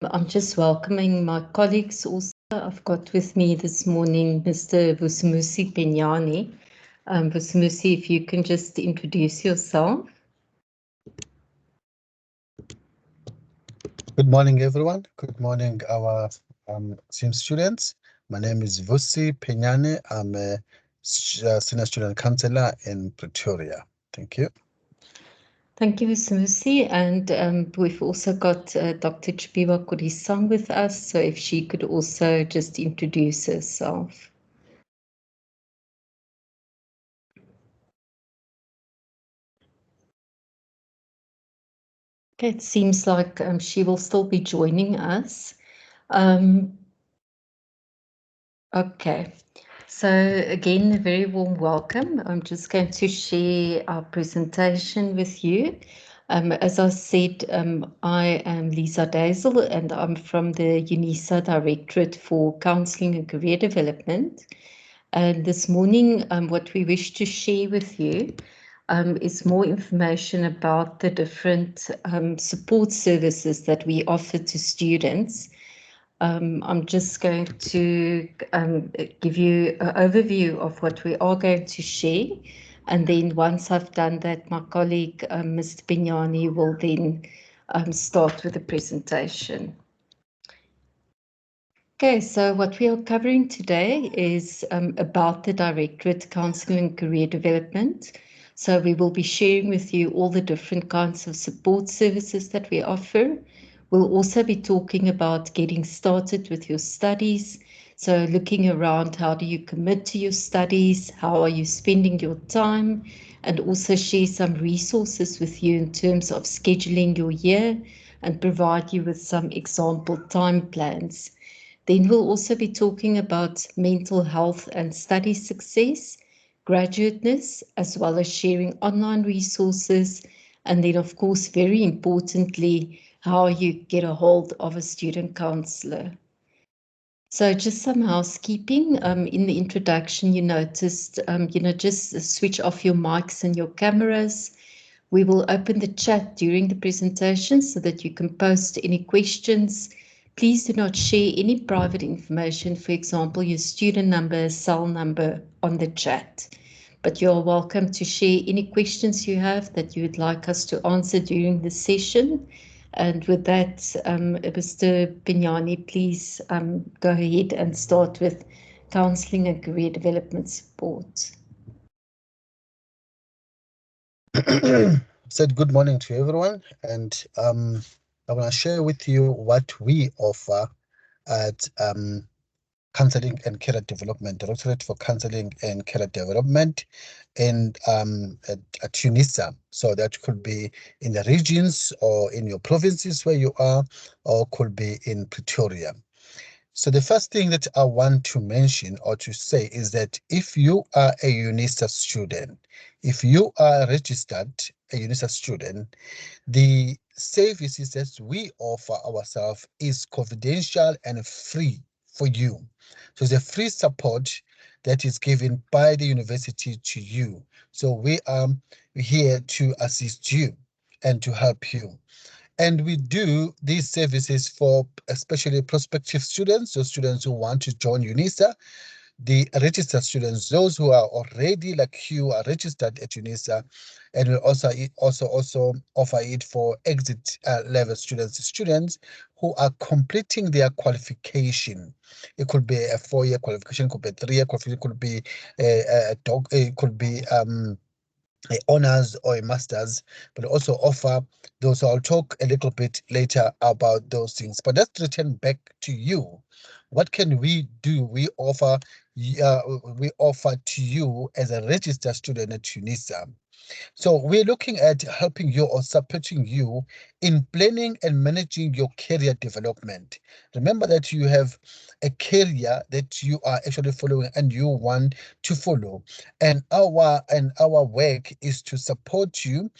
I'm just welcoming my colleagues also. I've got with me this morning Mr. Vusumusi Penyani. Vusumusi, if you can just introduce yourself. Good morning, everyone. Good morning, our SIM students. My name is Vusi Penyane. I'm a senior student counselor in Pretoria. Thank you. Thank you, Vusumusi. And we've also got Dr. Chipiwa Kurisang with us. So if she could also just introduce herself. Okay, it seems like she will still be joining us. Okay. So again, a very warm welcome. I'm just going to share our presentation with you. As I said, I am Lisa Dazel and I'm from the UNISA Directorate for Counselling and Career Development. And this morning, what we wish to share with you is more information about the different support services that we offer to students. I'm just going to give you an overview of what we are going to share. And then once I've done that, my colleague, Mr. Pignani, will then start with the presentation. Okay, so what we are covering today is about the Directorate Counselling and Career Development. So we will be sharing with you all the different kinds of support services that we offer. We'll also be talking about getting started with your studies. So looking around, how do you commit to your studies? How are you spending your time? And also share some resources with you in terms of scheduling your year and provide you with some example time plans. Then we'll also be talking about mental health and study success, graduateness, as well as sharing online resources. And then, of course, very importantly, how you get a hold of a student counselor. So just some housekeeping. In the introduction, you noticed, just switch off your mics and your cameras. We will open the chat during the presentation so that you can post any questions. Please do not share any private information, for example, your student number, cell number on the chat. But you are welcome to share any questions you have that you would like us to answer during the session. And with that, Mr. Pignani, please go ahead and start with counselling and career development support. Said good morning to everyone, and I want to share with you what we offer at Counseling and Career Development, Directorate for Counseling and Career Development, and at UNISA. So that could be in the regions or in your provinces where you are, or could be in Pretoria. So the first thing that I want to mention or to say is that if you are a UNISA student, if you are registered a UNISA student, the services that we offer ourselves is confidential and free for you. So it's a free support that is given by the university to you. So we are here to assist you and to help you. And we do these services for especially prospective students, so students who want to join UNISA, the registered students, those who are already like you are registered at UNISA, and we also offer it for exit level students who are completing their qualification. It could be a 4-year qualification, could be a 3-year qualification, could be it could be a honors or a master's, but also offer those. So I'll talk a little bit later about those things. But let's return back to you. What can we do? We offer to you as a registered student at UNISA. So we're looking at helping you or supporting you in planning and managing your career development. Remember that you have a career that you are actually following and you want to follow. And our work is to support you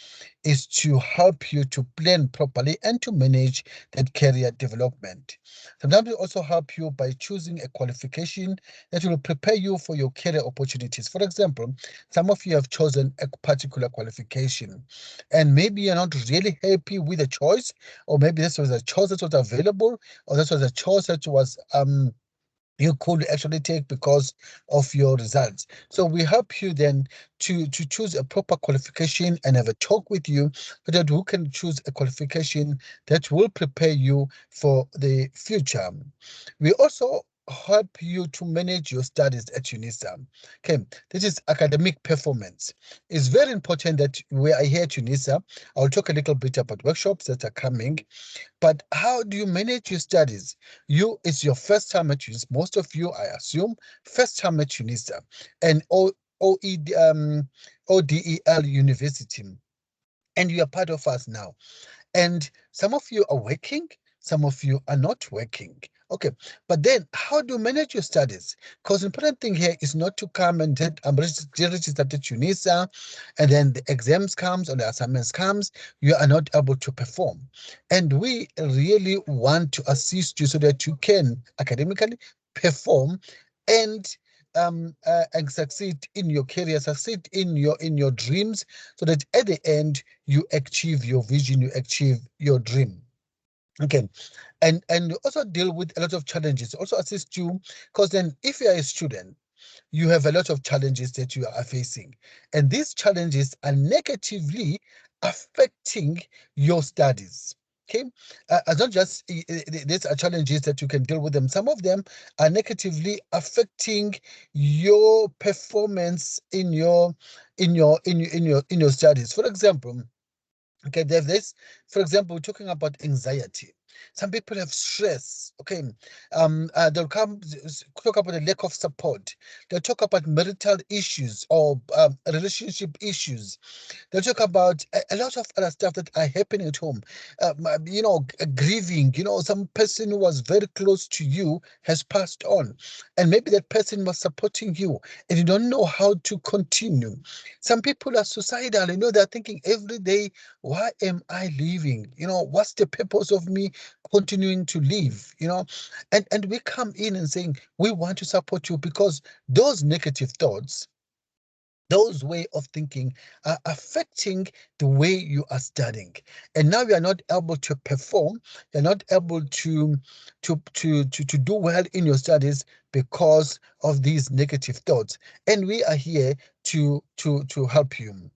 is to help you to plan properly and to manage that career development. Sometimes we also help you by choosing a qualification that will prepare you for your career opportunities. For example, some of you have chosen a particular qualification, and maybe you're not really happy with the choice, or maybe this was a choice that was available, or this was a choice that was you could actually take because of your results. So we help you then to choose a proper qualification and have a talk with you so that we can choose a qualification that will prepare you for the future. We also help you to manage your studies at UNISA. Okay, this is academic performance. It's very important that we are here at UNISA. I'll talk a little bit about workshops that are coming, but how do you manage your studies? It's your first time at UNISA. Most of you, I assume, first time at UNISA and ODEL University, and you are part of us now. And some of you are working, some of you are not working. Okay, but then how do you manage your studies? Because the important thing here is not to come and get registered at UNISA, and then the exams comes or the assignments comes, you are not able to perform. And we really want to assist you so that you can academically perform and and succeed in your career, succeed in your dreams, so that at the end you achieve your vision, you achieve your dream. Okay, and also deal with a lot of challenges. Also assist you, because then if you are a student, you have a lot of challenges that you are facing, and these challenges are negatively affecting your studies. Okay, not just these are challenges that you can deal with them. Some of them are negatively affecting your performance in your studies. For example, okay, there's this, for example, we're talking about anxiety. Some people have stress. Okay, they'll talk about the lack of support. They'll talk about marital issues or relationship issues. They'll talk about a lot of other stuff that are happening at home. Grieving. Some person who was very close to you has passed on, and maybe that person was supporting you, and you don't know how to continue. Some people are suicidal. They're thinking every day, why am I living? What's the purpose of me continuing to live? And we come in and saying we want to support you, because those negative thoughts, those way of thinking, are affecting the way you are studying, and now you are not able to perform. You're not able to do well in your studies because of these negative thoughts, and we are here to help you.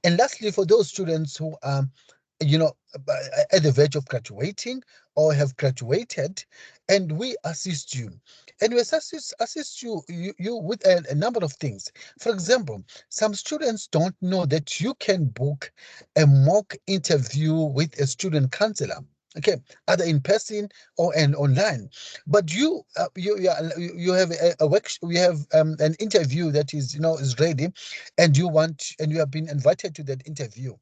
And lastly, for those students who are, you know, at the verge of graduating or have graduated, and we assist you. And we assist you with a number of things. For example, some students don't know that you can book a mock interview with a student counselor. Okay, either in person or and online. But you have a work. We have an interview that is ready, and you have been invited to that interview.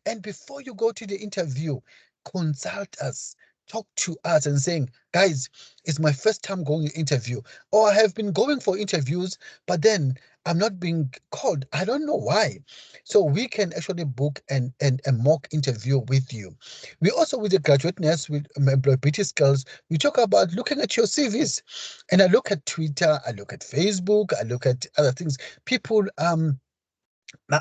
And before you go to the interview, consult us, talk to us and saying, guys, it's my first time going to interview, or I have been going for interviews, but then I'm not being called. I don't know why. So we can actually book a mock interview with you. We also, with the graduate nurse with employability skills, we talk about looking at your CVs. And I look at Twitter, I look at Facebook, I look at other things. People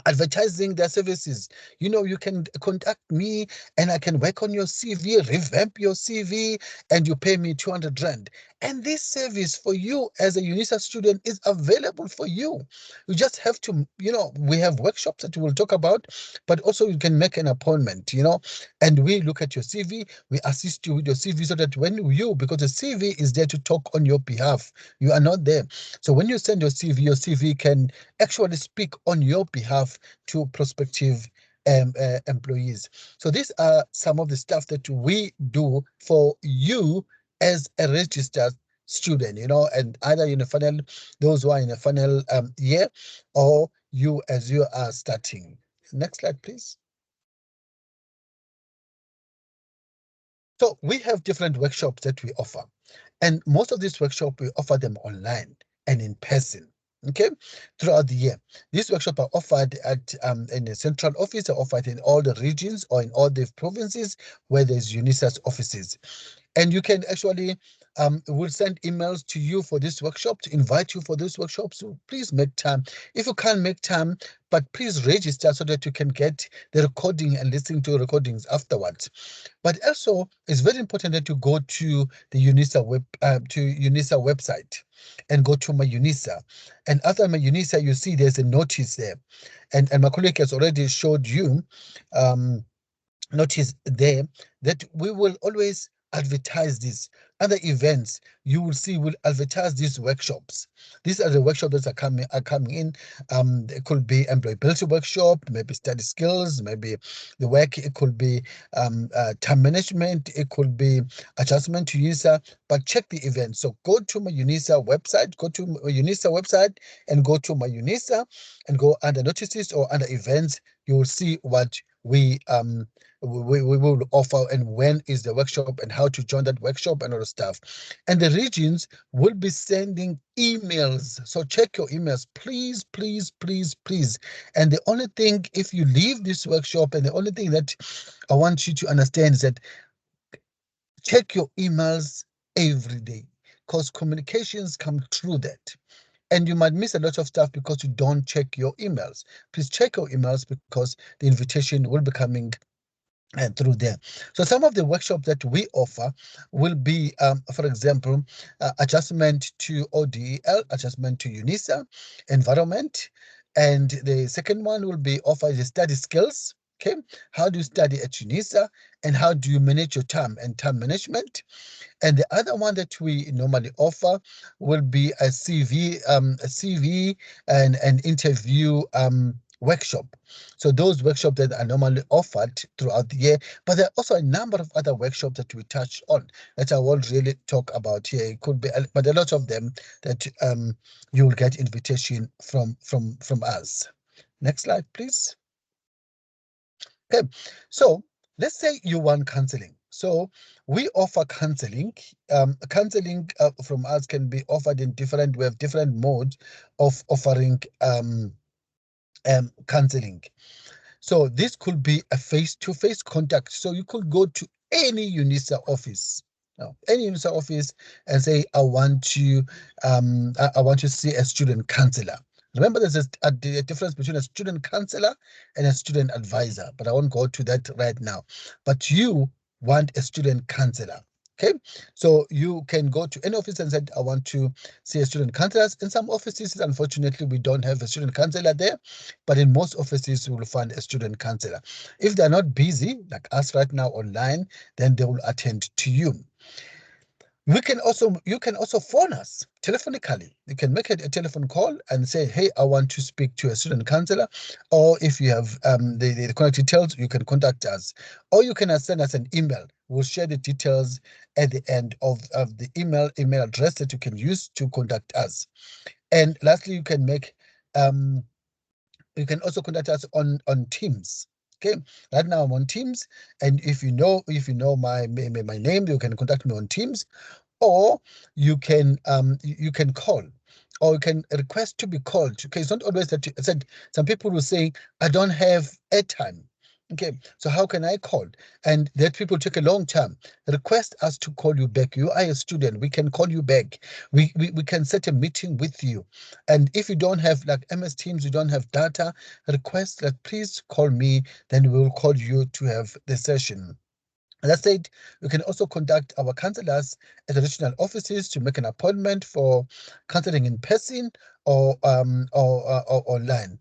advertising their services. You can contact me, and I can work on your CV, revamp your CV, and you pay me 200 rand. And this service for you as a UNISA student is available for you. You just have to, we have workshops that we will talk about, but also you can make an appointment, and we look at your CV, we assist you with your CV, so that because the CV is there to talk on your behalf. You are not there. So when you send your CV can actually speak on your behalf to prospective employees. So these are some of the stuff that we do for you as a registered student, and either in a final, those who are in a final year, or you as you are starting. Next slide, please. So we have different workshops that we offer, and most of these workshops we offer them online and in person. Okay, throughout the year. These workshops are offered at in the central office, are offered in all the regions or in all the provinces where there's UNISA's offices. And you can actually we'll send emails to you for this workshop to invite you for this workshop. So please make time. If you can't make time, but please register so that you can get the recording and listen to recordings afterwards. But also, it's very important that you go to the UNISA website and go to my UNISA. And after my UNISA, you see there's a notice there. And my colleague has already showed you um, notice there that we will always advertise this. Other events you will see will advertise these workshops. These are the workshops that are coming in. It could be employability workshop, maybe study skills, maybe the work. It could be time management. It could be adjustment to user. But check the event. So go to my UNISA website. Go to my UNISA website and go to my UNISA and go under notices or under events. You will see what we will offer and when is the workshop and how to join that workshop and all the stuff. And the regions will be sending emails. So check your emails, please, please, please, please. And the only thing, if you leave this workshop, and the only thing that I want you to understand is that check your emails every day because communications come through that. And you might miss a lot of stuff because you don't check your emails. Please check your emails because the invitation will be coming and through there. So some of the workshops that we offer will be, for example, adjustment to ODEL, adjustment to UNISA, environment. And the second one will be offer the study skills. Okay, how do you study at UNISA and how do you manage your time and time management? And the other one that we normally offer will be a CV and an interview workshop. So those workshops that are normally offered throughout the year, but there are also a number of other workshops that we touch on that I won't really talk about here. It could be, but a lot of them that you will get invitation from us. Next slide, please. Okay, so let's say you want counseling. So we offer counseling. Counseling from us can be offered in different. We have different modes of offering counseling. So this could be a face-to-face contact. So you could go to any UNISA office, any UNISA office, and say, I want to see a student counselor. Remember, there's a difference between a student counselor and a student advisor, but I won't go to that right now. But you want a student counselor. Okay, so you can go to any office and say, I want to see a student counselor. In some offices, unfortunately, we don't have a student counselor there, but in most offices, you will find a student counselor. If they're not busy, like us right now online, then they will attend to you. You can also phone us telephonically. You can make a telephone call and say, hey, I want to speak to a student counselor. Or if you have the contact details, you can contact us. Or you can send us an email. We'll share the details at the end of the email address that you can use to contact us. And lastly, um, you can also contact us on Teams. Okay, right now I'm on Teams, and if you know my name, you can contact me on Teams, or you can call, or you can request to be called. Okay, it's not always that I said some people will say I don't have airtime. Okay, so how can I call? And that people take a long time. Request us to call you back. You are a student. We can call you back. We can set a meeting with you. And if you don't have like MS Teams, you don't have data, request that please call me. Then we will call you to have the session. As I said, you can also contact our counselors at the regional offices to make an appointment for counseling in person or online.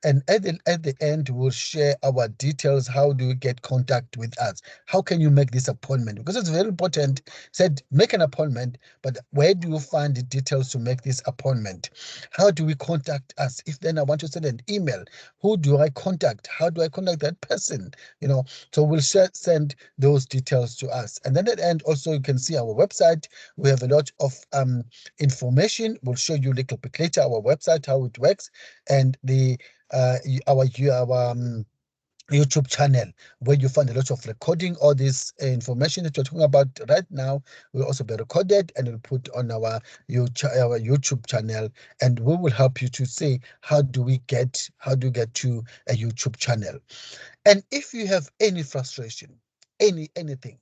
And at the end, we'll share our details. How do you get contact with us? How can you make this appointment? Because it's very important. Said make an appointment, but where do you find the details to make this appointment? How do we contact us? If then I want to send an email, who do I contact? How do I contact that person? So we'll send those details to us. And then at the end, also, you can see our website. We have a lot of information. We'll show you a little bit later our website, how it works, and our YouTube channel where you find a lot of recording. All this information that you're talking about right now will also be recorded and will put on our YouTube channel, and we will help you to say how do we get to a YouTube channel. And if you have any frustration, anything,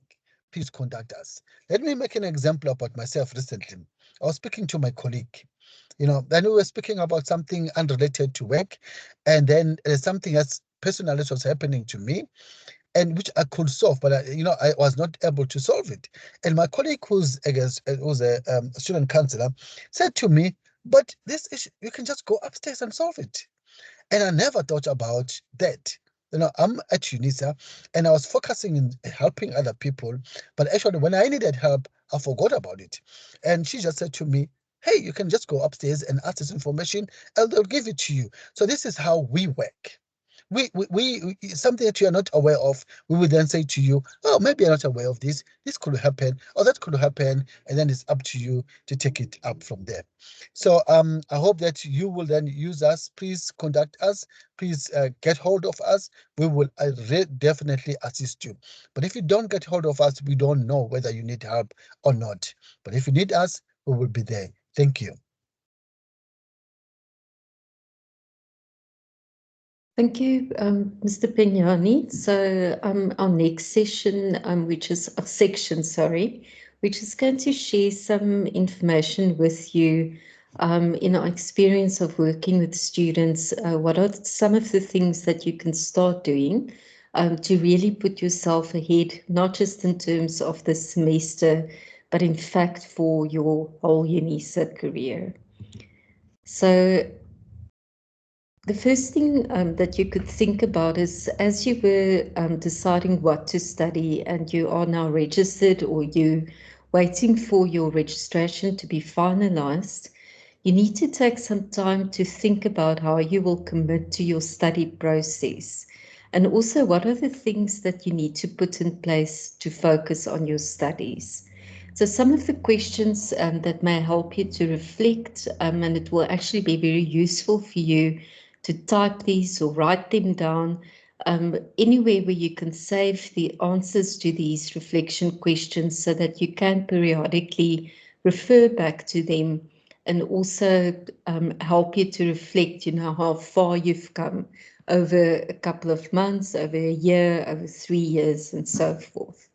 please contact us. Let me make an example about myself. Recently, I was speaking to my colleague, then we were speaking about something unrelated to work, and then something that's personal that was happening to me, and which I could solve, but I was not able to solve it. And my colleague, who's a student counselor, said to me, "But this issue, you can just go upstairs and solve it." And I never thought about that. I'm at UNISA and I was focusing in helping other people, but actually when I needed help, I forgot about it. And she just said to me, "Hey, you can just go upstairs and ask this information and they'll give it to you." So this is how we work. Something that you are not aware of, we will then say to you, "Oh, maybe you're not aware of this. This could happen, or that could happen," and then it's up to you to take it up from there. So I hope that you will then use us. Please contact us. Please get hold of us. We will definitely assist you. But if you don't get hold of us, we don't know whether you need help or not. But if you need us, we will be there. Thank you. Thank you, Mr. Pignani. So our next session, which is a section, sorry, which is going to share some information with you in our experience of working with students. What are some of the things that you can start doing to really put yourself ahead, not just in terms of the semester, but in fact for your whole UNISA career. So the first thing that you could think about is, as you were deciding what to study and you are now registered or you waiting for your registration to be finalized, you need to take some time to think about how you will commit to your study process. And also, what are the things that you need to put in place to focus on your studies? So some of the questions that may help you to reflect, and it will actually be very useful for you to type these or write them down anywhere where you can save the answers to these reflection questions so that you can periodically refer back to them and also help you to reflect, how far you've come over a couple of months, over a year, over 3 years, and so forth.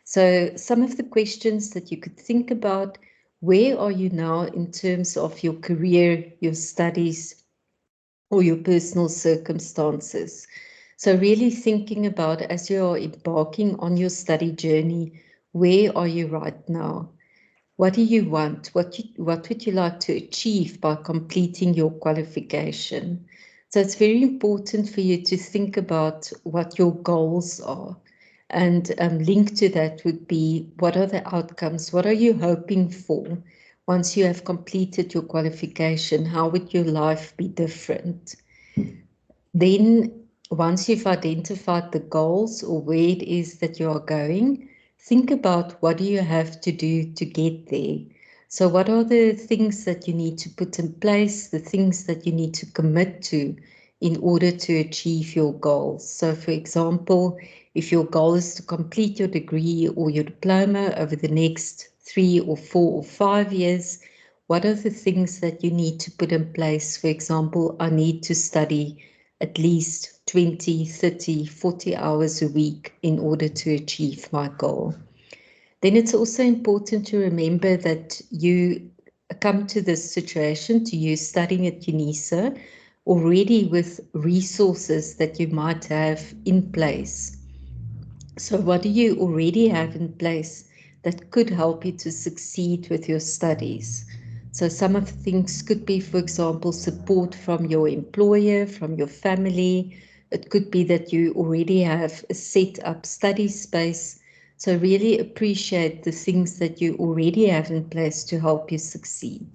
So some of the questions that you could think about: where are you now in terms of your career, your studies, or your personal circumstances? So really thinking about, as you are embarking on your study journey, where are you right now? What do you want? What would you like to achieve by completing your qualification? So it's very important for you to think about what your goals are. And linked to that would be, what are the outcomes? What are you hoping for once you have completed your qualification? How would your life be different? Then, once you've identified the goals or where it is that you are going, think about, what do you have to do to get there? So what are the things that you need to put in place, the things that you need to commit to in order to achieve your goals? So for example, if your goal is to complete your degree or your diploma over the next 3 or 4 or 5 years, what are the things that you need to put in place? For example, I need to study at least 20, 30, 40 hours a week in order to achieve my goal. Then it's also important to remember that you come to this situation, to you studying at UNISA, already with resources that you might have in place. So what do you already have in place that could help you to succeed with your studies? So some of the things could be, for example, support from your employer, from your family. It could be that you already have a set up study space. So really appreciate the things that you already have in place to help you succeed.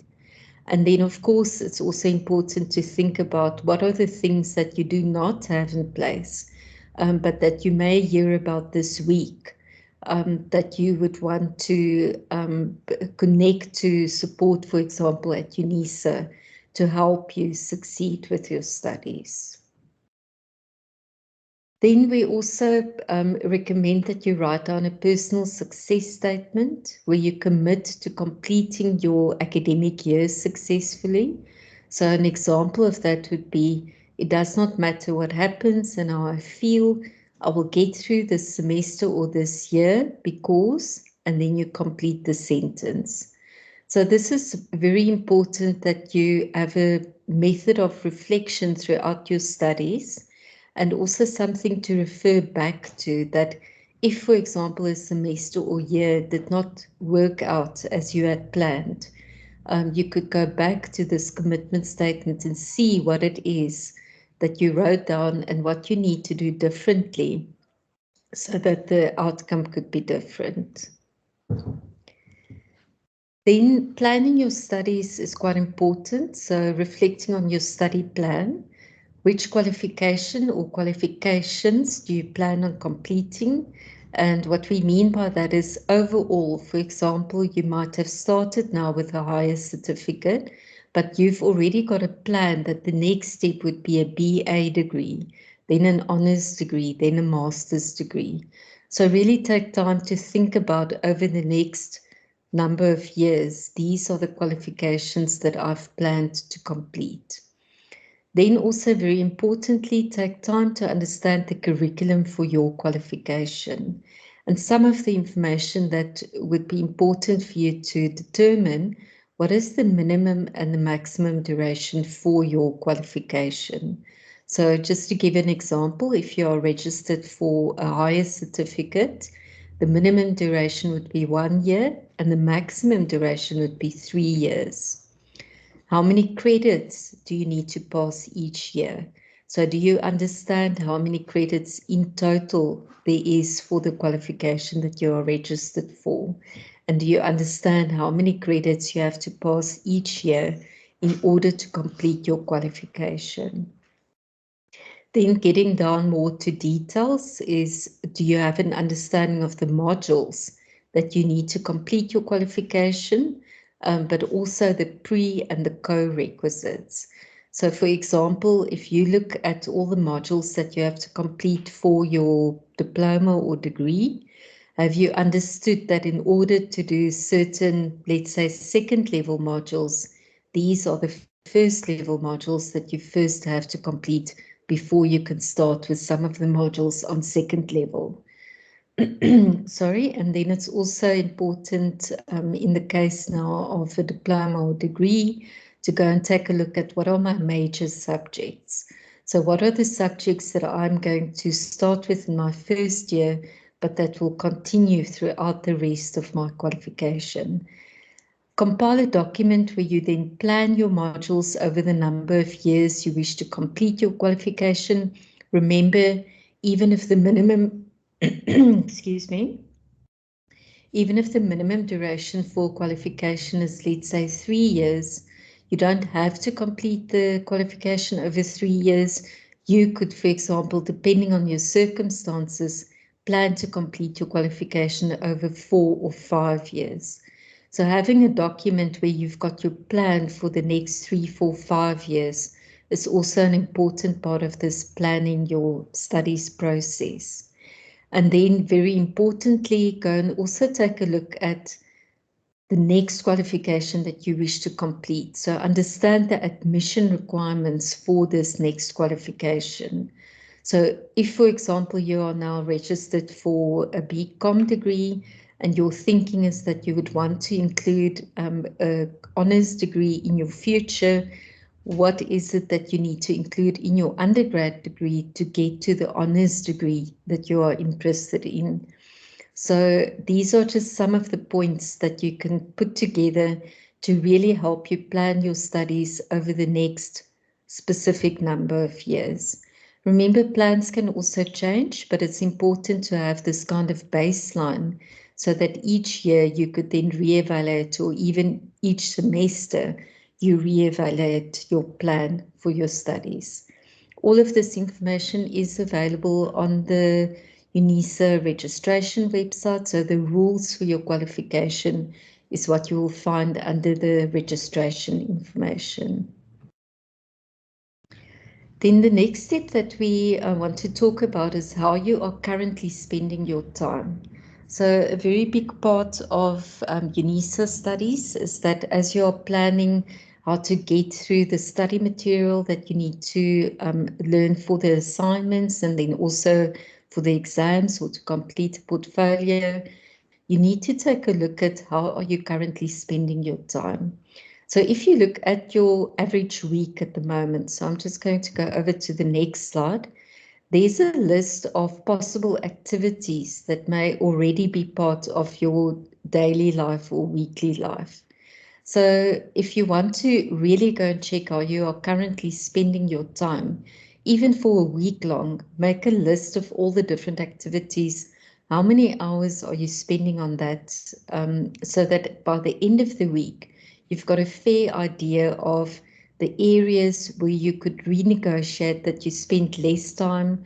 And then, of course, it's also important to think about, what are the things that you do not have in place, but that you may hear about this week, that you would want to connect to support, for example, at UNISA, to help you succeed with your studies. Then we also recommend that you write down a personal success statement where you commit to completing your academic year successfully. So an example of that would be, it does not matter what happens and how I feel, I will get through this semester or this year because, and then you complete the sentence. So this is very important that you have a method of reflection throughout your studies and also something to refer back to, that if, for example, a semester or year did not work out as you had planned, you could go back to this commitment statement and see what it is that you wrote down and what you need to do differently so that the outcome could be different. Then planning your studies is quite important. So reflecting on your study plan, which qualification or qualifications do you plan on completing? And what we mean by that is overall, for example, you might have started now with a higher certificate, but you've already got a plan that the next step would be a BA degree, then an honours degree, then a master's degree. So really take time to think about over the next number of years, these are the qualifications that I've planned to complete. Then also very importantly, take time to understand the curriculum for your qualification. And some of the information that would be important for you to determine what is the minimum and the maximum duration for your qualification. So just to give an example, if you are registered for a higher certificate, the minimum duration would be 1 year and the maximum duration would be 3 years. How many credits do you need to pass each year? So do you understand how many credits in total there is for the qualification that you are registered for? And do you understand how many credits you have to pass each year in order to complete your qualification? Then getting down more to details is, do you have an understanding of the modules that you need to complete your qualification, but also the pre and the co-requisites. So for example, if you look at all the modules that you have to complete for your diploma or degree, have you understood that in order to do certain, let's say, second level modules, these are the first level modules that you first have to complete before you can start with some of the modules on second level. Sorry, and then it's also important in the case now of a diploma or degree to go and take a look at what are my major subjects. So what are the subjects that I'm going to start with in my first year, but that will continue throughout the rest of my qualification? Compile a document where you then plan your modules over the number of years you wish to complete your qualification. Remember, even if the minimum, excuse me, even if the minimum duration for qualification is, let's say, 3 years, you don't have to complete the qualification over 3 years. You could, for example, depending on your circumstances, plan to complete your qualification over 4 or 5 years. So having a document where you've got your plan for the next 3, 4, 5 years is also an important part of this planning your studies process. And then very importantly, go and also take a look at the next qualification that you wish to complete. So understand the admission requirements for this next qualification. So if, for example, you are now registered for a BCom degree and your thinking is that you would want to include an honours degree in your future, what is it that you need to include in your undergrad degree to get to the honours degree that you are interested in? So these are just some of the points that you can put together to really help you plan your studies over the next specific number of years. Remember, plans can also change, but it's important to have this kind of baseline so that each year you could then reevaluate, or even each semester you reevaluate your plan for your studies. All of this information is available on the UNISA registration website. So the rules for your qualification is what you will find under the registration information. Then the next step that we want to talk about is how you are currently spending your time. So a very big part of UNISA studies is that as you're planning how to get through the study material that you need to learn for the assignments and then also for the exams or to complete a portfolio, you need to take a look at how are you currently spending your time. So if you look at your average week at the moment, so I'm just going to go over to the next slide. There's a list of possible activities that may already be part of your daily life or weekly life. So if you want to really go and check how you are currently spending your time, even for a week long, make a list of all the different activities. How many hours are you spending on that? So that by the end of the week, you've got a fair idea of the areas where you could renegotiate that you spend less time,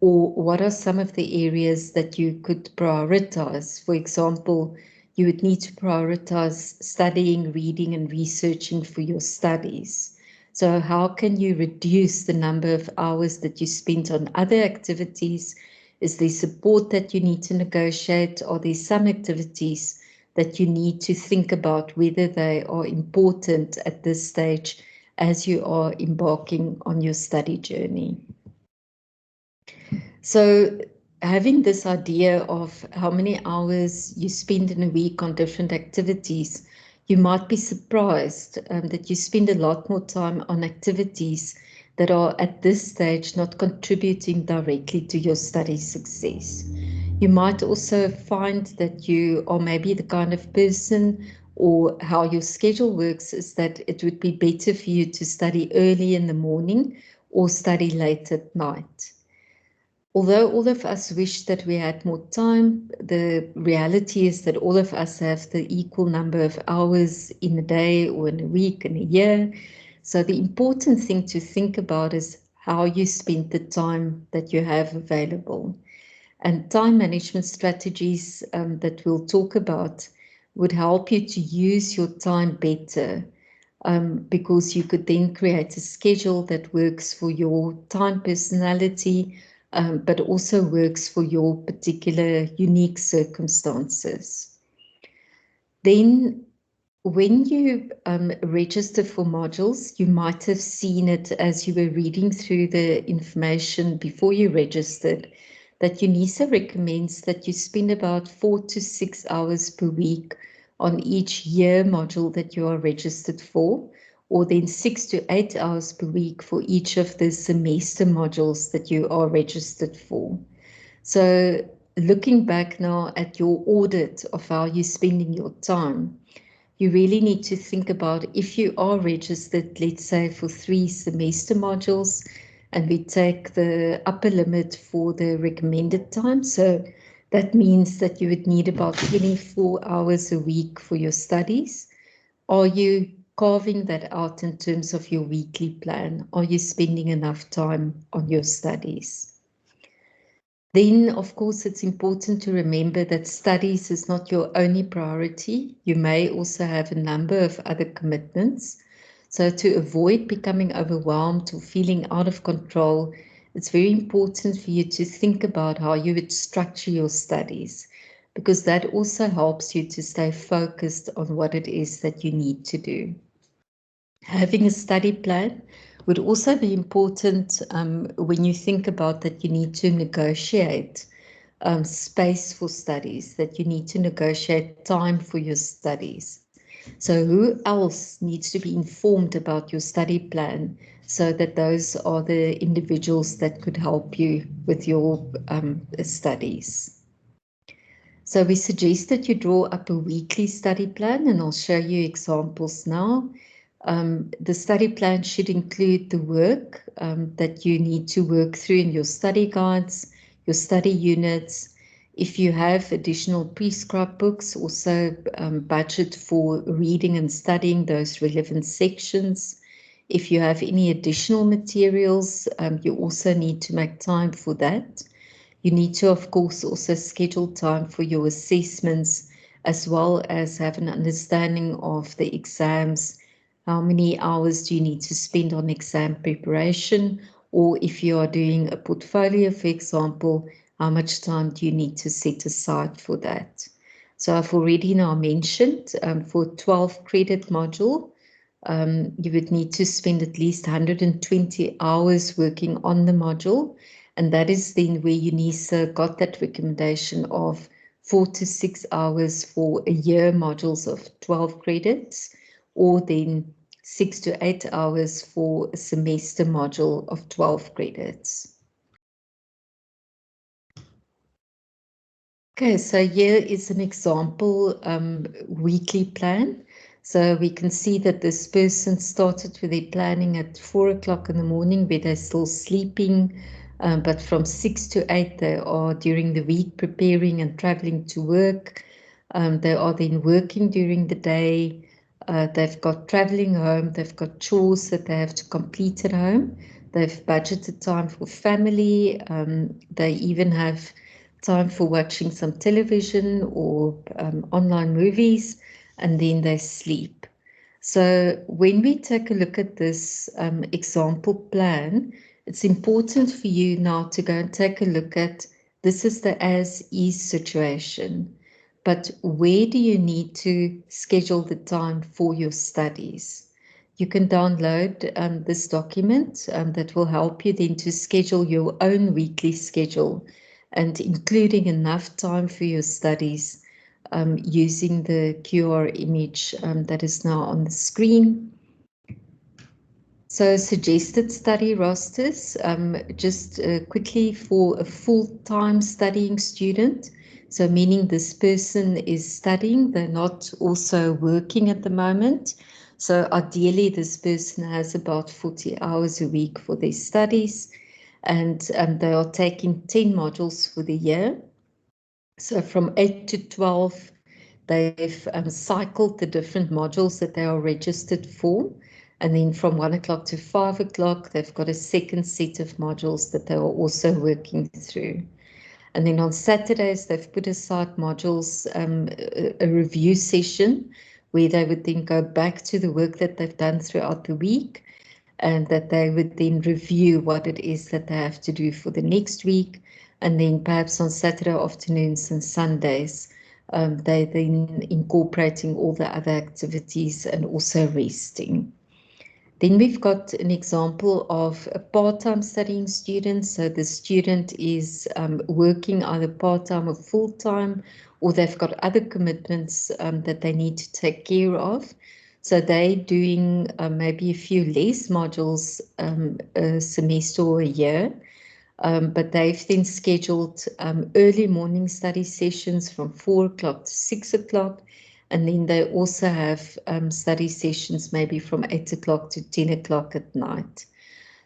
or what are some of the areas that you could prioritize? For example, you would need to prioritize studying, reading, and researching for your studies. So, how can you reduce the number of hours that you spend on other activities? Is there support that you need to negotiate? Are there some activities that you need to think about whether they are important at this stage as you are embarking on your study journey? So, having this idea of how many hours you spend in a week on different activities, you might be surprised that you spend a lot more time on activities that are at this stage not contributing directly to your study success. You might also find that you are maybe the kind of person, or how your schedule works is that it would be better for you to study early in the morning or study late at night. Although all of us wish that we had more time, the reality is that all of us have the equal number of hours in a day or in a week and a year. So the important thing to think about is how you spend the time that you have available. And time management strategies that we'll talk about would help you to use your time better, because you could then create a schedule that works for your time personality, but also works for your particular unique circumstances. Then when you register for modules, you might have seen it as you were reading through the information before you registered, that UNISA recommends that you spend about 4 to 6 hours per week on each year module that you are registered for, or then 6 to 8 hours per week for each of the semester modules that you are registered for. So looking back now at your audit of how you're spending your time, you really need to think about, if you are registered, let's say for 3 semester modules, and we take the upper limit for the recommended time. So that means that you would need about 24 hours a week for your studies. Are you carving that out in terms of your weekly plan? Are you spending enough time on your studies? Then, of course, it's important to remember that studies is not your only priority. You may also have a number of other commitments. So to avoid becoming overwhelmed or feeling out of control, it's very important for you to think about how you would structure your studies, because that also helps you to stay focused on what it is that you need to do. Having a study plan would also be important when you think about that you need to negotiate space for studies, that you need to negotiate time for your studies. So who else needs to be informed about your study plan, so that those are the individuals that could help you with your studies. So we suggest that you draw up a weekly study plan, and I'll show you examples now. The study plan should include the work that you need to work through in your study guides, your study units. If you have additional prescribed books, also budget for reading and studying those relevant sections. If you have any additional materials, you also need to make time for that. You need to, of course, also schedule time for your assessments, as well as have an understanding of the exams. How many hours do you need to spend on exam preparation? or if you are doing a portfolio, for example, how much time do you need to set aside for that? So I've already now mentioned for 12 credit module, you would need to spend at least 120 hours working on the module. And that is then where UNISA got that recommendation of 4 to 6 hours for a year modules of 12 credits, or then 6 to 8 hours for a semester module of 12 credits. Okay, so here is an example weekly plan. So we can see that this person started with their planning at 4 o'clock in the morning where they're still sleeping, but from 6 to 8 they are during the week preparing and traveling to work. They are then working during the day. They've got traveling home, they've got chores that they have to complete at home. They've budgeted time for family. They even have time for watching some television or online movies, and then they sleep. So when we take a look at this example plan, it's important for you now to go and take a look at this is the as-is situation. But where do you need to schedule the time for your studies? You can download this document that will help you then to schedule your own weekly schedule and including enough time for your studies using the QR image that is now on the screen. So suggested study rosters, just quickly for a full-time studying student. So meaning this person is studying, they're not also working at the moment. So ideally this person has about 40 hours a week for their studies, and they are taking 10 modules for the year. So from 8 to 12, they've cycled the different modules that they are registered for. And then from 1 o'clock to 5 o'clock, they've got a second set of modules that they are also working through. And then on Saturdays, they've put aside modules, a review session where they would then go back to the work that they've done throughout the week, and that they would then review what it is that they have to do for the next week. And then perhaps on Saturday afternoons and Sundays, they then incorporating all the other activities and also resting. Then we've got an example of a part-time studying student. So the student is working either part-time or full-time, or they've got other commitments that they need to take care of. So they're doing maybe a few less modules a semester or a year, but they've then scheduled early morning study sessions from 4 o'clock to 6 o'clock. And then they also have study sessions maybe from 8 o'clock to 10 o'clock at night.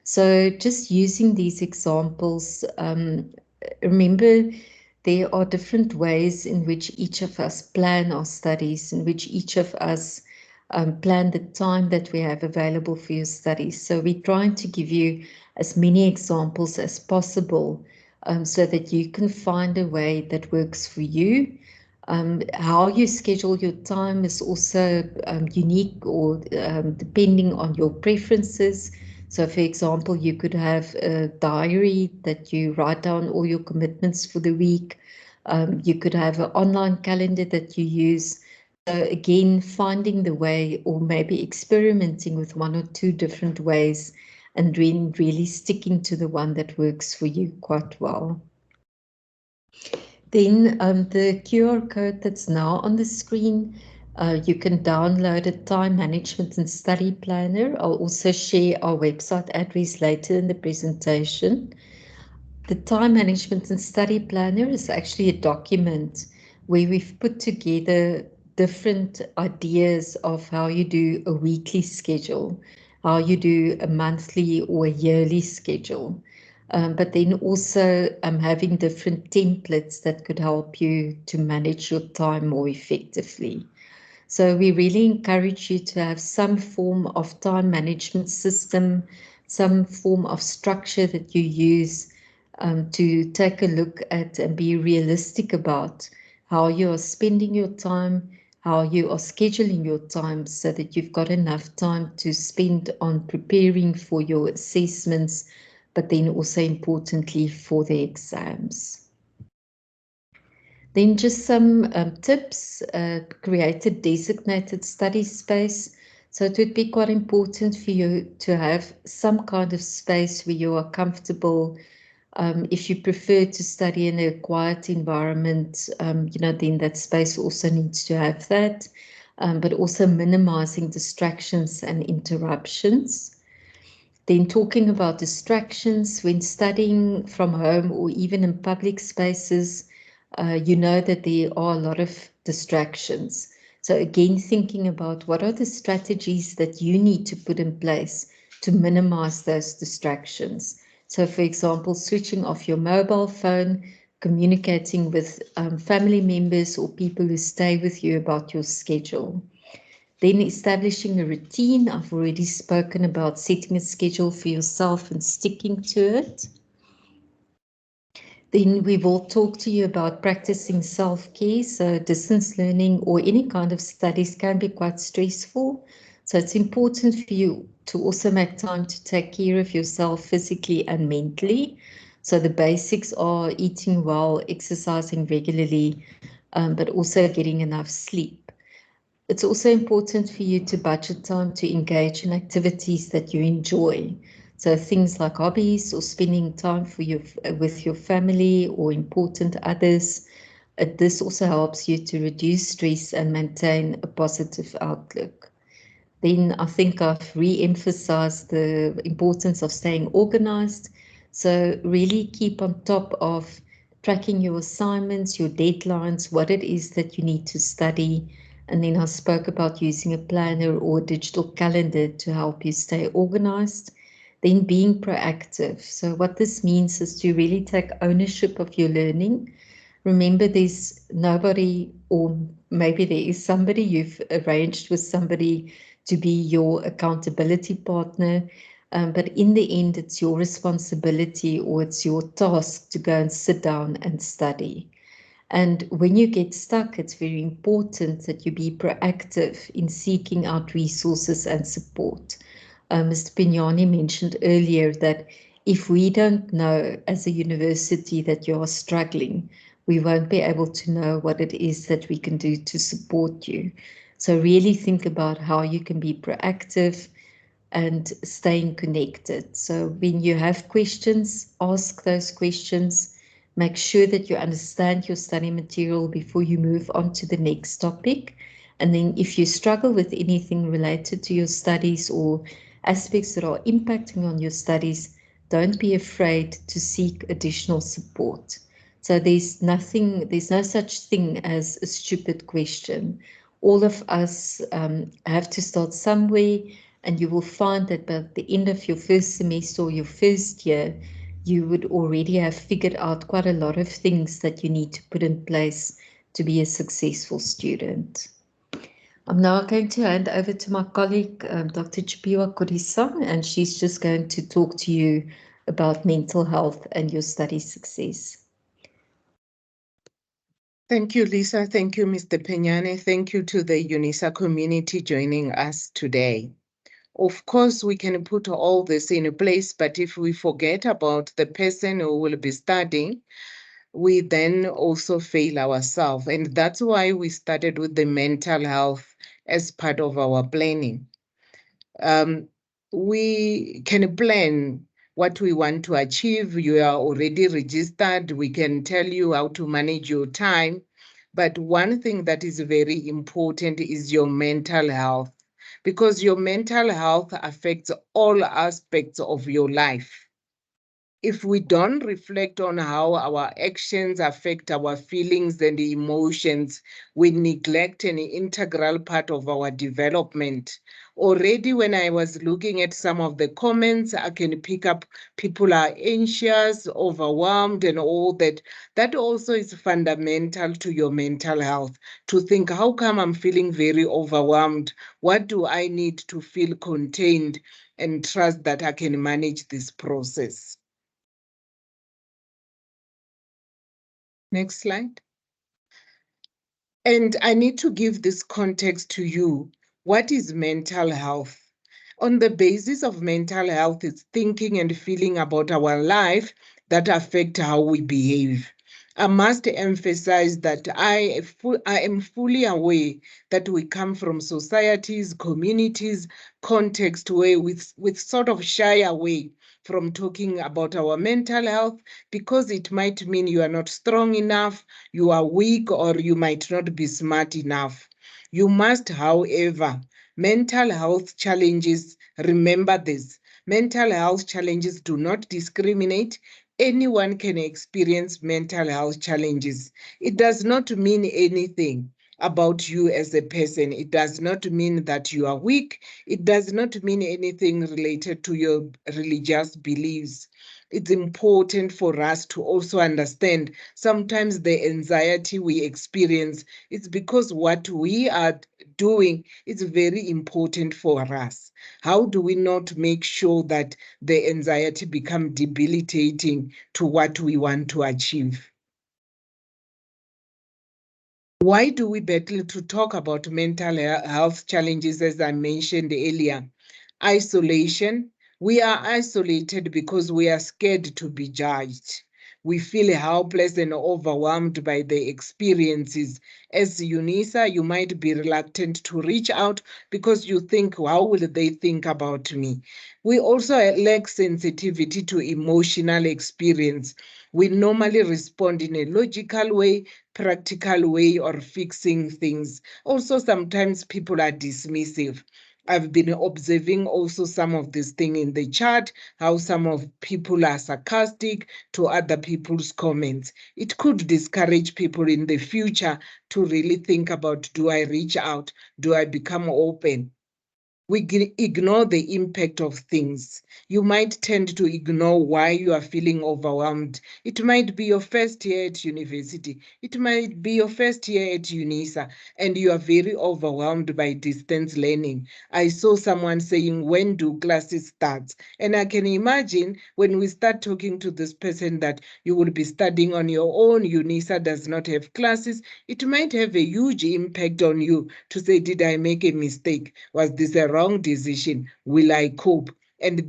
So just using these examples, remember there are different ways in which each of us plan our studies, in which each of us plan the time that we have available for your studies. So we're trying to give you as many examples as possible so that you can find a way that works for you. How you schedule your time is also unique or depending on your preferences. So, for example, you could have a diary that you write down all your commitments for the week. You could have an online calendar that you use. So again, finding the way or maybe experimenting with one or two different ways and then really sticking to the one that works for you quite well. Then the QR code that's now on the screen, you can download a time management and study planner. I'll also share our website address later in the presentation. The time management and study planner is actually a document where we've put together different ideas of how you do a weekly schedule, how you do a monthly or a yearly schedule. But then also having different templates that could help you to manage your time more effectively. So we really encourage you to have some form of time management system, some form of structure that you use to take a look at and be realistic about how you are spending your time, how you are scheduling your time so that you've got enough time to spend on preparing for your assessments, but then also importantly for the exams. Then just some tips, create a designated study space. So it would be quite important for you to have some kind of space where you are comfortable. If you prefer to study in a quiet environment, then that space also needs to have that, but also minimizing distractions and interruptions. Then talking about distractions when studying from home or even in public spaces, you know that there are a lot of distractions. So again, thinking about what are the strategies that you need to put in place to minimize those distractions. So for example, switching off your mobile phone, communicating with family members or people who stay with you about your schedule. Then establishing a routine. I've already spoken about setting a schedule for yourself and sticking to it. Then we will talk to you about practicing self-care. So distance learning or any kind of studies can be quite stressful. So it's important for you to also make time to take care of yourself physically and mentally. So the basics are eating well, exercising regularly, but also getting enough sleep. It's also important for you to budget time to engage in activities that you enjoy. So things like hobbies or spending time with your family or important others. This also helps you to reduce stress and maintain a positive outlook. Then I think I've re-emphasized the importance of staying organized. So really keep on top of tracking your assignments, your deadlines, what it is that you need to study. And then I spoke about using a planner or a digital calendar to help you stay organized. Then being proactive. So what this means is to really take ownership of your learning. Remember, there's nobody, or maybe there is somebody, you've arranged with somebody to be your accountability partner. But in the end, it's your responsibility or it's your task to go and sit down and study. And when you get stuck, it's very important that you be proactive in seeking out resources and support. Mr. Pignani mentioned earlier that if we don't know as a university that you are struggling, we won't be able to know what it is that we can do to support you. So really think about how you can be proactive and staying connected. So when you have questions, ask those questions. Make sure that you understand your study material before you move on to the next topic. And then if you struggle with anything related to your studies or aspects that are impacting on your studies, don't be afraid to seek additional support. So there's no such thing as a stupid question. All of us have to start somewhere, and you will find that by the end of your first semester or your first year, you would already have figured out quite a lot of things that you need to put in place to be a successful student. I'm now going to hand over to my colleague, Dr. Chipiwa Kodisa, and she's just going to talk to you about mental health and your study success. Thank you, Lisa. Thank you, Mr. Peñane. Thank you to the UNISA community joining us today. Of course, we can put all this in place, but if we forget about the person who will be studying, we then also fail ourselves. And that's why we started with the mental health as part of our planning. We can plan what we want to achieve. You are already registered. We can tell you how to manage your time. But one thing that is very important is your mental health, because your mental health affects all aspects of your life. If we don't reflect on how our actions affect our feelings and emotions, we neglect an integral part of our development. Already, when I was looking at some of the comments, I can pick up people are anxious, overwhelmed, and all that. That also is fundamental to your mental health, to think, how come I'm feeling very overwhelmed? What do I need to feel contained and trust that I can manage this process? Next slide. And I need to give this context to you. What is mental health? On the basis of mental health, it's thinking and feeling about our life that affect how we behave. I must emphasize that I am fully aware that we come from societies, communities, context where we sort of shy away from talking about our mental health because it might mean you are not strong enough, you are weak, or you might not be smart enough. You must, however, mental health challenges, remember this, mental health challenges do not discriminate. Anyone can experience mental health challenges. It does not mean anything about you as a person. It does not mean that you are weak. It does not mean anything related to your religious beliefs. It's important for us to also understand sometimes the anxiety we experience is because what we are doing is very important for us. How do we not make sure that the anxiety become debilitating to what we want to achieve? Why do we battle to talk about mental health challenges, as I mentioned earlier? Isolation. We are isolated because we are scared to be judged. We feel helpless and overwhelmed by the experiences. As UNISA, you might be reluctant to reach out because you think, how will they think about me? We also lack sensitivity to emotional experience. We normally respond in a logical way, practical way, or fixing things. Also, sometimes people are dismissive. I've been observing also some of this thing in the chat, how some of people are sarcastic to other people's comments. It could discourage people in the future to really think about, do I reach out? Do I become open? We ignore the impact of things. You might tend to ignore why you are feeling overwhelmed. It might be your first year at university. It might be your first year at UNISA, and you are very overwhelmed by distance learning. I saw someone saying, when do classes start? And I can imagine when we start talking to this person that you will be studying on your own, UNISA does not have classes, it might have a huge impact on you to say, did I make a mistake? Was this a wrong decision? Will I cope? And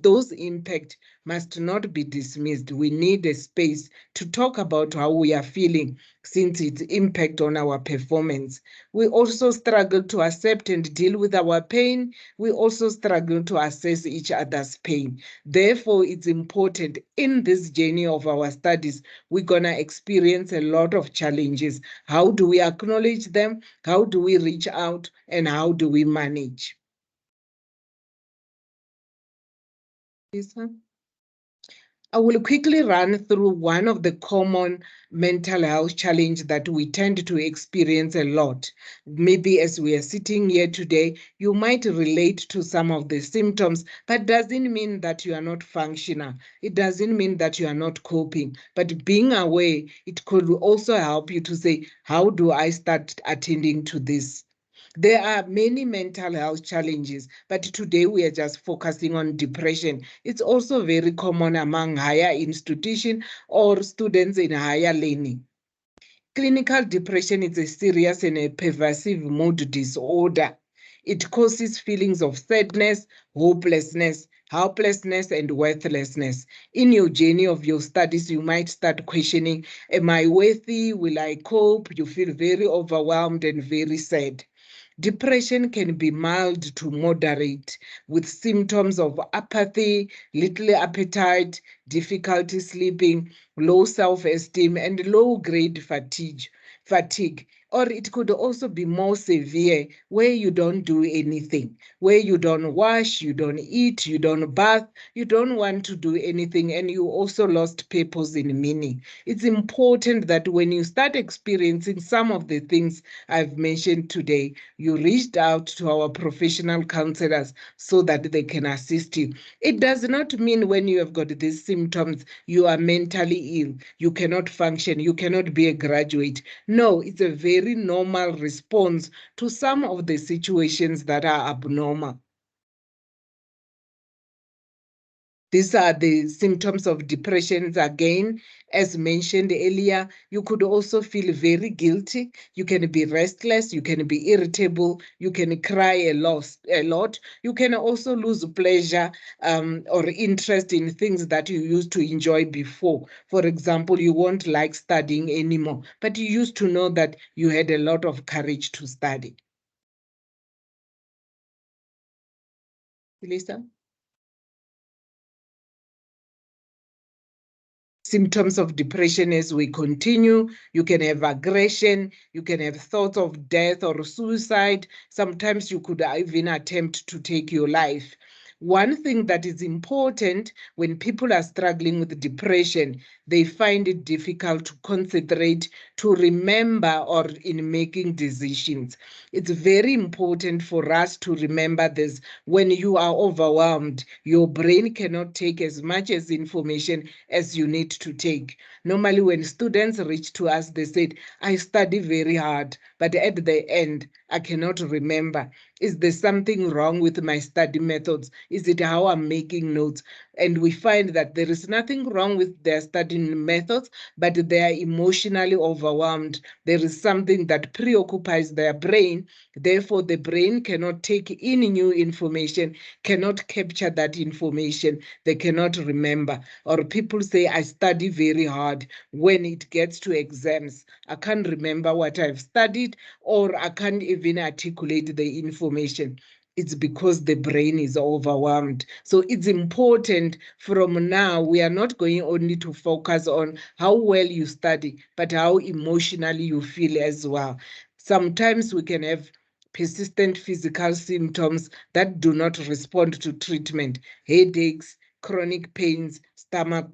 those impact must not be dismissed. We need a space to talk about how we are feeling since its impact on our performance. We also struggle to accept and deal with our pain. We also struggle to assess each other's pain. Therefore, it's important in this journey of our studies, we're going to experience a lot of challenges. How do we acknowledge them? How do we reach out? And how do we manage? Lisa? I will quickly run through one of the common mental health challenges that we tend to experience a lot. Maybe as we are sitting here today, you might relate to some of the symptoms, but doesn't mean that you are not functional. It doesn't mean that you are not coping, but being aware, it could also help you to say, how do I start attending to this? There are many mental health challenges, but today we are just focusing on depression. It's also very common among higher institutions or students in higher learning. Clinical depression is a serious and a pervasive mood disorder. It causes feelings of sadness, hopelessness, helplessness, and worthlessness. In your journey of your studies, you might start questioning, am I worthy? Will I cope? You feel very overwhelmed and very sad. Depression can be mild to moderate with symptoms of apathy, little appetite, difficulty sleeping, low self-esteem, and low-grade fatigue. Or it could also be more severe where you don't do anything, where you don't wash, you don't eat, you don't bath, you don't want to do anything, and you also lost purpose in meaning. It's important that when you start experiencing some of the things I've mentioned today, you reached out to our professional counselors so that they can assist you. It does not mean when you have got these symptoms, you are mentally ill, you cannot function, you cannot be a graduate. No, it's a very normal response to some of the situations that are abnormal. These are the symptoms of depression. Again, as mentioned earlier, you could also feel very guilty. You can be restless. You can be irritable. You can cry a lot. You can also lose pleasure or interest in things that you used to enjoy before. For example, you won't like studying anymore, but you used to know that you had a lot of courage to study. Lisa? Symptoms of depression as we continue. You can have aggression, you can have thoughts of death or suicide. Sometimes you could even attempt to take your life. One thing that is important when people are struggling with depression, they find it difficult to concentrate, to remember, or in making decisions. It's very important for us to remember this. When you are overwhelmed, your brain cannot take as much as information as you need to take. Normally, when students reach to us, they said, I study very hard, but at the end, I cannot remember. Is there something wrong with my study methods? Is it how I'm making notes? And we find that there is nothing wrong with their studying methods, but they are emotionally overwhelmed. There is something that preoccupies their brain. Therefore, the brain cannot take in new information, cannot capture that information. They cannot remember. Or people say, I study very hard. When it gets to exams, I can't remember what I've studied, or I can't even articulate the information. It's because the brain is overwhelmed. So it's important from now, we are not going only to focus on how well you study, but how emotionally you feel as well. Sometimes we can have persistent physical symptoms that do not respond to treatment, headaches, chronic pains, stomach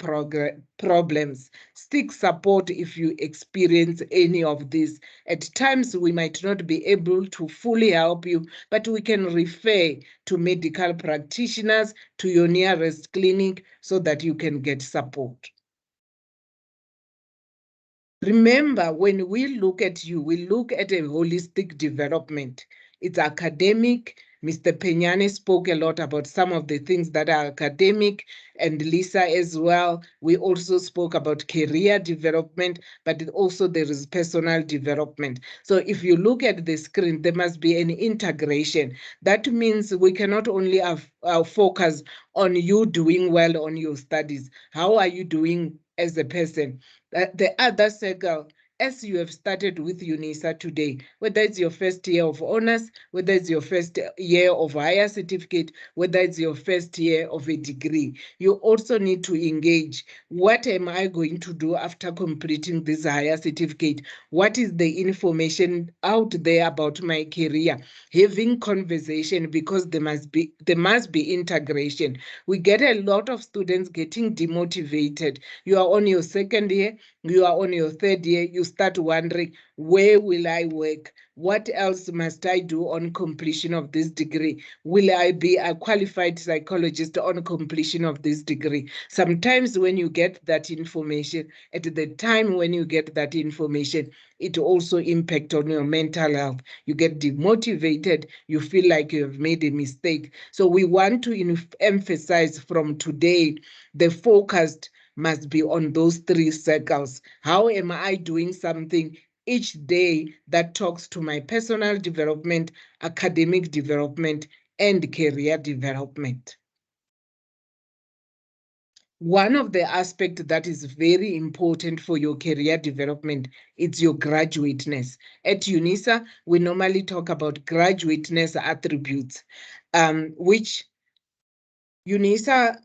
problems. Seek support if you experience any of these. At times, we might not be able to fully help you, but we can refer to medical practitioners, to your nearest clinic, so that you can get support. Remember, when we look at you, we look at a holistic development. It's academic. Mr. Peñane spoke a lot about some of the things that are academic, and Lisa as well. We also spoke about career development, but also there is personal development. So if you look at the screen, there must be an integration. That means we cannot only focus on you doing well on your studies. How are you doing as a person? The other circle, as you have started with UNISA today, whether it's your first year of honors, whether it's your first year of higher certificate, whether it's your first year of a degree, you also need to engage. What am I going to do after completing this higher certificate? What is the information out there about my career? Having conversation, because there must be integration. We get a lot of students getting demotivated. You are on your second year, you are on your third year, you start wondering, where will I work? What else must I do on completion of this degree? Will I be a qualified psychologist on completion of this degree? Sometimes when you get that information, at the time when you get that information, it also impacts on your mental health. You get demotivated, you feel like you have made a mistake. So we want to emphasize from today, the focused must be on those three circles. How am I doing something each day that talks to my personal development, academic development, and career development? One of the aspects that is very important for your career development is your graduateness. At UNISA, we normally talk about graduateness attributes, which UNISA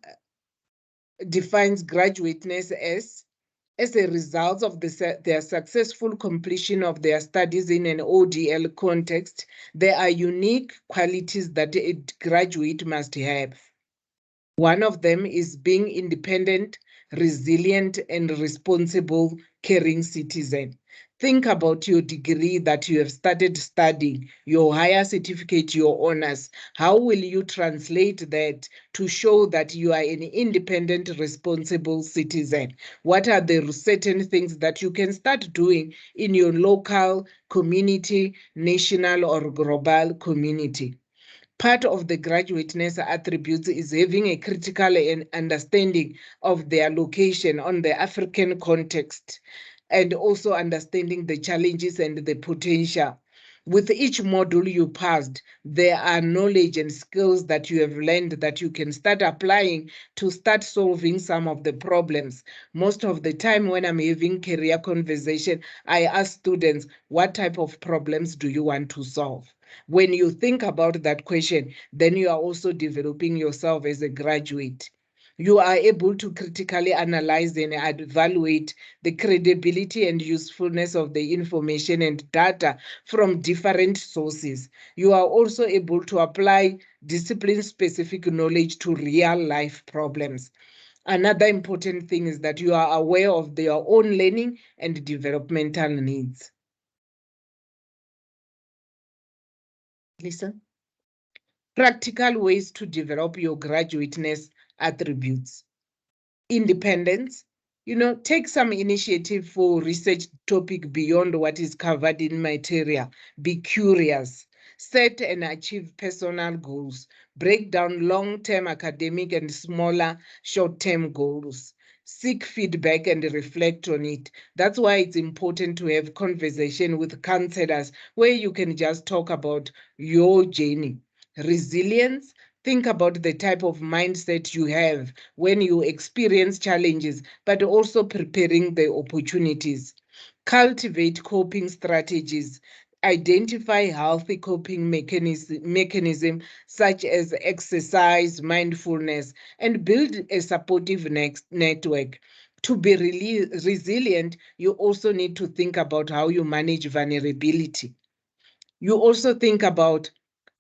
defines graduateness as a result of their successful completion of their studies in an ODL context. There are unique qualities that a graduate must have. One of them is being independent, resilient, and responsible, caring citizen. Think about your degree that you have started studying, your higher certificate, your honors. How will you translate that to show that you are an independent, responsible citizen? What are the certain things that you can start doing in your local community, national, or global community? Part of the graduateness attributes is having a critical understanding of their location on the African context, and also understanding the challenges and the potential. With each module you passed, there are knowledge and skills that you have learned that you can start applying to start solving some of the problems. Most of the time when I'm having career conversation, I ask students, what type of problems do you want to solve? When you think about that question, then you are also developing yourself as a graduate. You are able to critically analyze and evaluate the credibility and usefulness of the information and data from different sources. You are also able to apply discipline-specific knowledge to real-life problems. Another important thing is that you are aware of your own learning and developmental needs. Lisa? Practical ways to develop your graduateness attributes. Independence, take some initiative for research topic beyond what is covered in material. Be curious. Set and achieve personal goals. Break down long-term academic and smaller short-term goals. Seek feedback and reflect on it. That's why it's important to have conversation with counselors where you can just talk about your journey. Resilience, think about the type of mindset you have when you experience challenges, but also preparing the opportunities. Cultivate coping strategies. Identify healthy coping mechanism such as exercise, mindfulness, and build a supportive network. To be really resilient, you also need to think about how you manage vulnerability. You also think about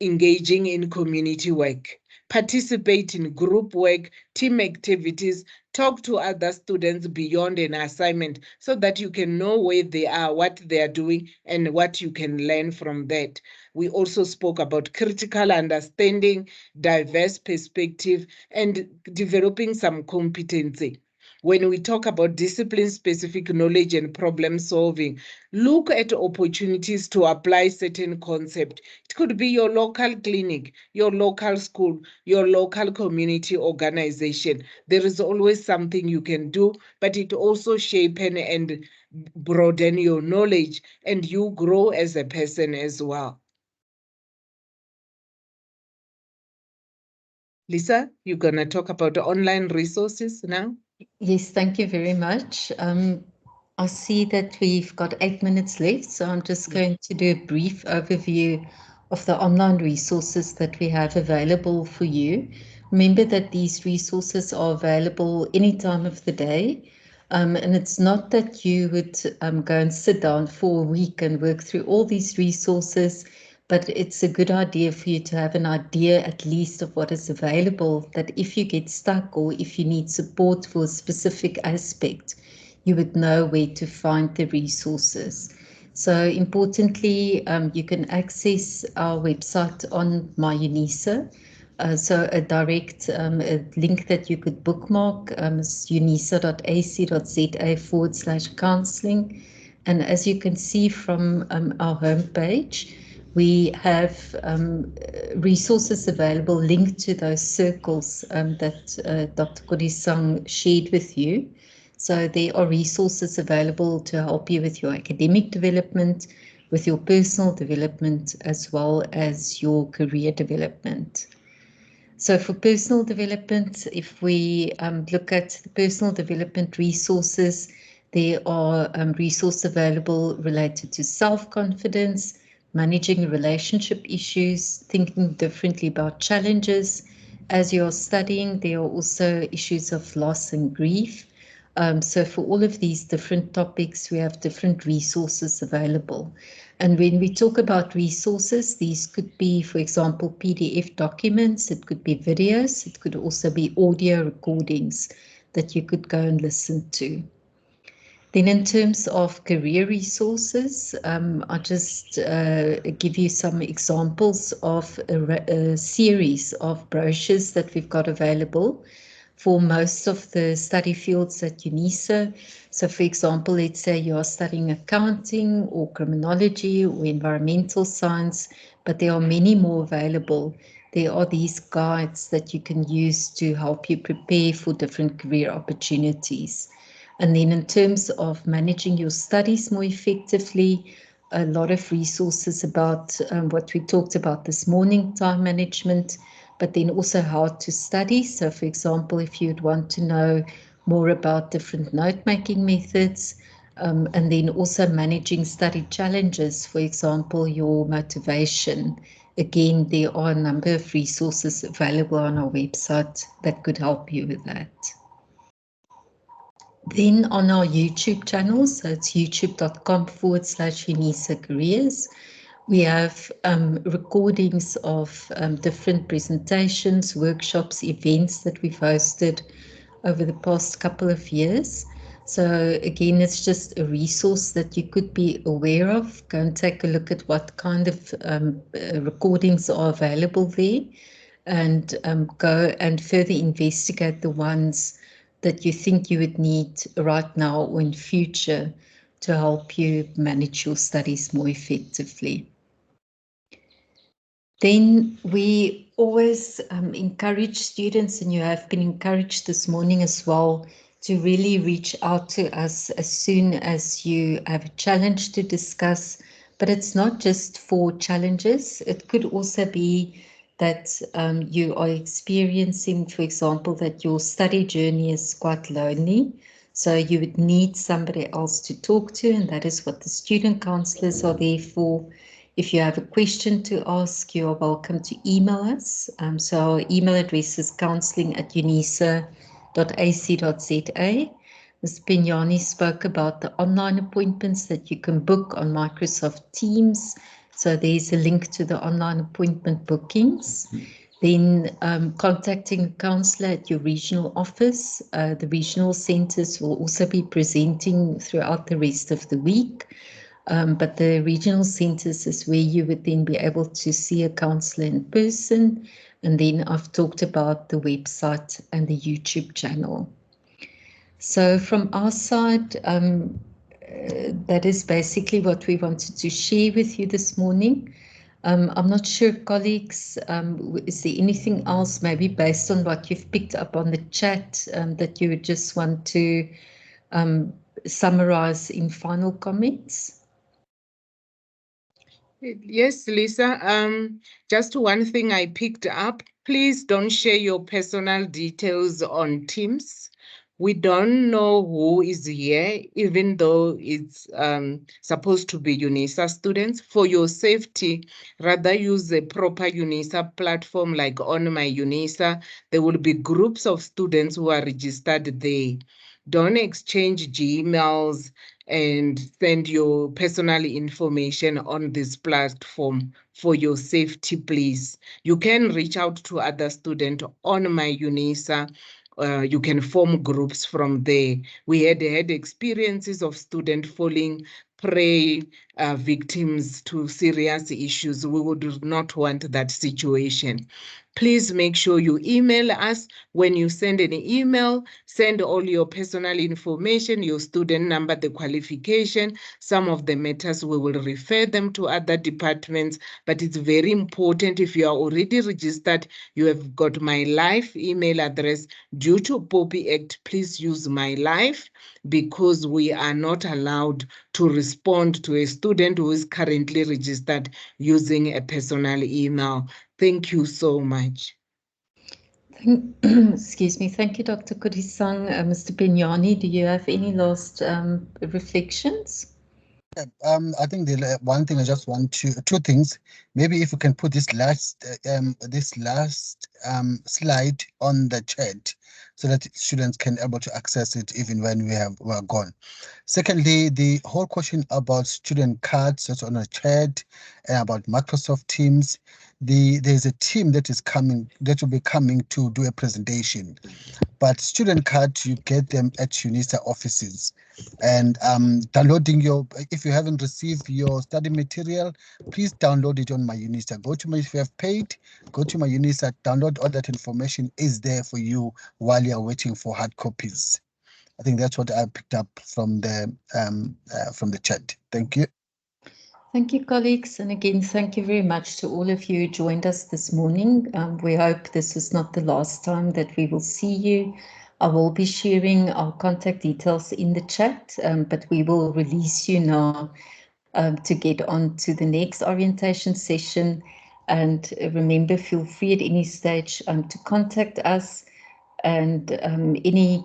engaging in community work, participate in group work, team activities, talk to other students beyond an assignment so that you can know where they are, what they are doing, and what you can learn from that. We also spoke about critical understanding, diverse perspective, and developing some competency. When we talk about discipline-specific knowledge and problem solving, look at opportunities to apply certain concepts. It could be your local clinic, your local school, your local community organization. There is always something you can do, but it also shapes and broaden your knowledge, and you grow as a person as well. Lisa, you're going to talk about online resources now? Yes, thank you very much. I see that we've got 8 minutes left, so I'm just going to do a brief overview of the online resources that we have available for you. Remember that these resources are available any time of the day. And it's not that you would go and sit down for a week and work through all these resources, but it's a good idea for you to have an idea at least of what is available, that if you get stuck or if you need support for a specific aspect, you would know where to find the resources. So importantly, you can access our website on My UNISA. So a direct a link that you could bookmark is unisa.ac.za/counselling. And as you can see from our homepage, we have resources available linked to those circles that Dr. Kodisang shared with you. So there are resources available to help you with your academic development, with your personal development, as well as your career development. So for personal development, if we look at the personal development resources, there are resources available related to self-confidence, managing relationship issues, thinking differently about challenges. As you're studying, there are also issues of loss and grief. So for all of these different topics, we have different resources available. And when we talk about resources, these could be, for example, PDF documents, it could be videos, it could also be audio recordings that you could go and listen to. Then in terms of career resources, I'll just give you some examples of a series of brochures that we've got available for most of the study fields at UNISA. So for example, let's say you are studying accounting or criminology or environmental science, but there are many more available. there are these guides that you can use to help you prepare for different career opportunities. And then in terms of managing your studies more effectively, a lot of resources about what we talked about this morning, time management, but then also how to study. So for example, if you'd want to know more about different note-making methods, and then also managing study challenges, for example, your motivation. Again, there are a number of resources available on our website that could help you with that. Then on our YouTube channel, so it's youtube.com/UNISA Careers, we have recordings of different presentations, workshops, events that we've hosted over the past couple of years. So again, it's just a resource that you could be aware of. Go and take a look at what kind of recordings are available there, and go and further investigate the ones that you think you would need right now or in future to help you manage your studies more effectively. Then we always encourage students, and you have been encouraged this morning as well, to really reach out to us as soon as you have a challenge to discuss. But it's not just for challenges. It could also be that you are experiencing, for example, that your study journey is quite lonely. So you would need somebody else to talk to, and that is what the student counselors are there for. If you have a question to ask, you are welcome to email us. So our email address is counselling@unisa.ac.za. Ms. Pignani spoke about the online appointments that you can book on Microsoft Teams. So there's a link to the online appointment bookings. Then contacting a counsellor at your regional office. The regional centres will also be presenting throughout the rest of the week. But the regional centres is where you would then be able to see a counsellor in person. And then I've talked about the website and the YouTube channel. So from our side, that is basically what we wanted to share with you this morning. I'm not sure, colleagues, is there anything else, maybe based on what you've picked up on the chat, that you would just want to summarize in final comments? Yes, Lisa. Just one thing I picked up. Please don't share your personal details on Teams. We don't know who is here, even though it's supposed to be UNISA students. For your safety, rather use a proper UNISA platform like on my UNISA. There will be groups of students who are registered there. Don't exchange Gmails and send your personal information on this platform for your safety, please. You can reach out to other students on my UNISA. You can form groups from there. We had experiences of students falling prey victims to serious issues. We would not want that situation. Please make sure you email us. When you send an email, send all your personal information, your student number, the qualification. Some of the matters we will refer them to other departments, but it's very important. If you are already registered, you have got my live email address. Due to POPI Act, please use my live, because we are not allowed to respond to a student who is currently registered using a personal email. Thank you so much. Excuse me. Thank you, Dr. Kodisang. Mr. Pignani, do you have any last reflections? I think the one thing I just want to two things. Maybe if we can put this last slide on the chat, so that students can able to access it even when we're gone. Secondly, the whole question about student cards that's on the chat and about Microsoft Teams. There's a team that will be coming to do a presentation. But student cards, you get them at UNISA offices. And downloading if you haven't received your study material, please download it on my UNISA. If you have paid, go to my UNISA, download all that information is there for you while you're waiting for hard copies. I think that's what I picked up from the chat. Thank you. Thank you, colleagues. And again, thank you very much to all of you who joined us this morning. We hope this is not the last time that we will see you. I will be sharing our contact details in the chat, but we will release you now to get on to the next orientation session. And remember, feel free at any stage to contact us, and any